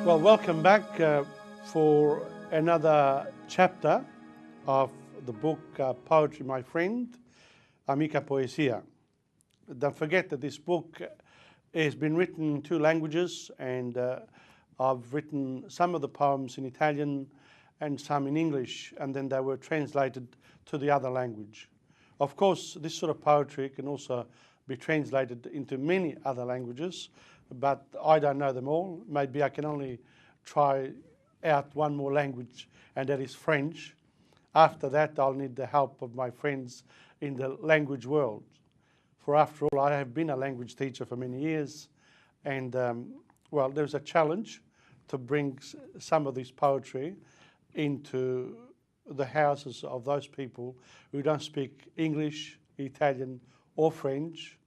Well, welcome back for another chapter of the book Poetry, My Friend, Amica Poesia. Don't forget that this book has been written in two languages, and I've written some of the poems in Italian and some in English, and then they were translated to the other language. Of course, this sort of poetry can also be translated into many other languages, but I don't know them all. Maybe I can only try out one more language, and that is French. After that, I'll need the help of my friends in the language world. For after all, I have been a language teacher for many years, and well, there's a challenge to bring some of this poetry into the houses of those people who don't speak English, Italian, or French,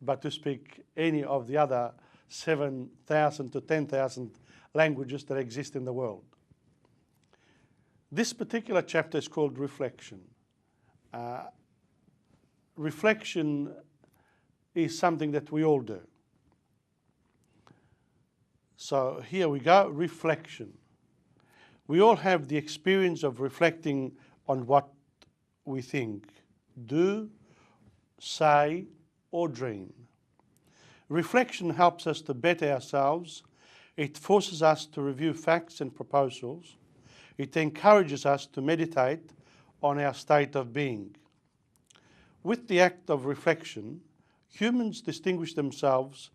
but to speak any of the other 7,000 to 10,000 languages that exist in the world. This particular chapter is called Reflection. Reflection is something that we all do. So here we go, reflection. We all have the experience of reflecting on what we think, do, say, or dream. Reflection helps us to better ourselves. It forces us to review facts and proposals. It encourages us to meditate on our state of being. With the act of reflection, humans distinguish themselves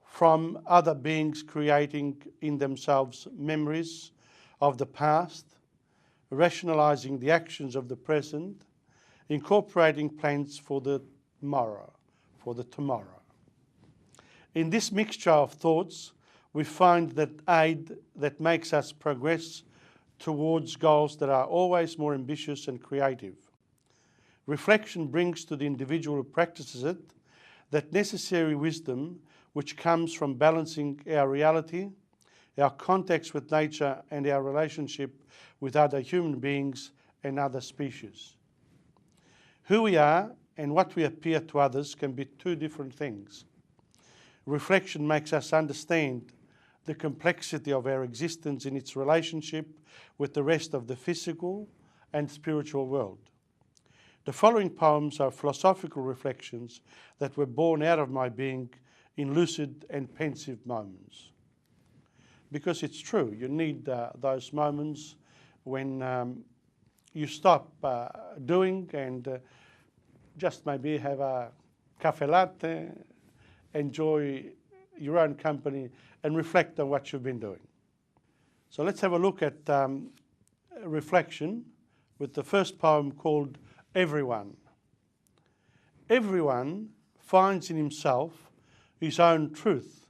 from other beings, creating in themselves memories of the past, rationalizing the actions of the present, incorporating plans for the tomorrow. In this mixture of thoughts, we find that aid that makes us progress towards goals that are always more ambitious and creative. Reflection brings to the individual who practices it that necessary wisdom which comes from balancing our reality, our context with nature, and our relationship with other human beings and other species. Who we are and what we appear to others can be two different things. Reflection makes us understand the complexity of our existence in its relationship with the rest of the physical and spiritual world. The following poems are philosophical reflections that were born out of my being in lucid and pensive moments. Because it's true, you need those moments when you stop doing and just maybe have a cafe latte, enjoy your own company, and reflect on what you've been doing. So let's have a look at reflection with the first poem called Everyone. Everyone finds in himself his own truth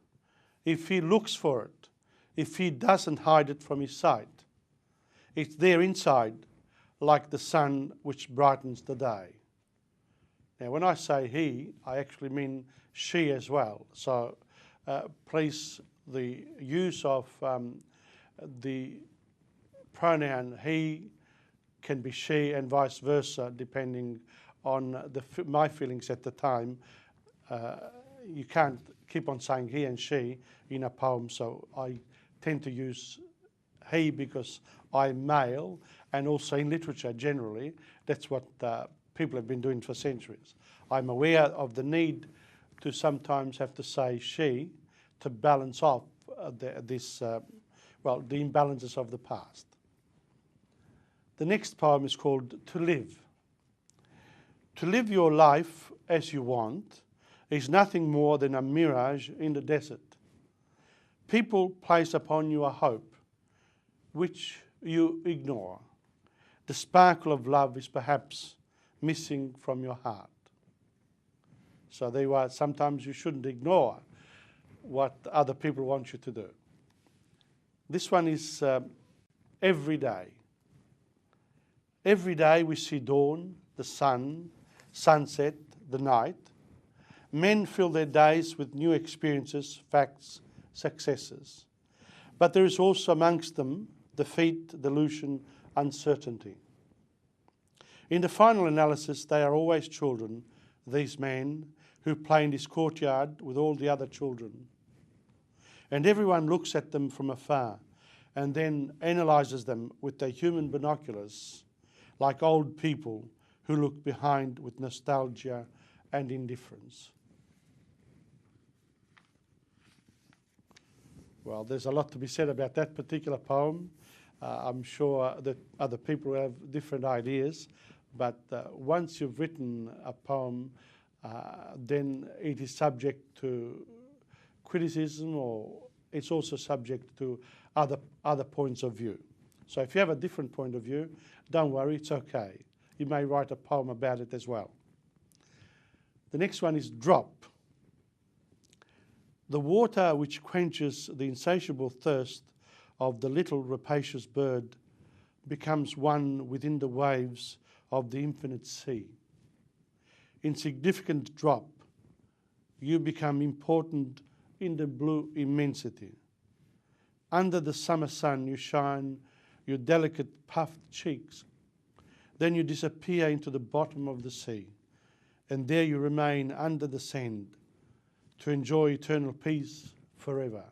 if he looks for it, if he doesn't hide it from his sight. It's there inside, like the sun which brightens the day. Now, when I say he, I actually mean she as well. So please, the use of the pronoun he can be she and vice versa, depending on my feelings at the time. You can't keep on saying he and she in a poem, so I tend to use he because I'm male, and also in literature generally, that's what people have been doing for centuries. I'm aware of the need to sometimes have to say she to balance off the imbalances of the past. The next poem is called To Live. To live your life as you want is nothing more than a mirage in the desert. People place upon you a hope which you ignore. The sparkle of love is perhaps missing from your heart. So there you are. Sometimes you shouldn't ignore what other people want you to do. This one is every day. Every day we see dawn, the sun, sunset, the night. Men fill their days with new experiences, facts, successes. But there is also amongst them defeat, delusion, uncertainty. In the final analysis, they are always children, these men who play in this courtyard with all the other children. and everyone looks at them from afar and then analyses them with their human binoculars, like old people who look behind with nostalgia and indifference. Well, there's a lot to be said about that particular poem. I'm sure that other people have different ideas, but once you've written a poem, then it is subject to criticism, or it's also subject to other points of view. So if you have a different point of view, don't worry, it's okay. You may write a poem about it as well. The next one is drop. The water which quenches the insatiable thirst of the little rapacious bird becomes one within the waves of the infinite sea. Insignificant drop, you become important in the blue immensity. Under the summer sun you shine your delicate puffed cheeks. Then you disappear into the bottom of the sea, and there you remain under the sand to enjoy eternal peace forever.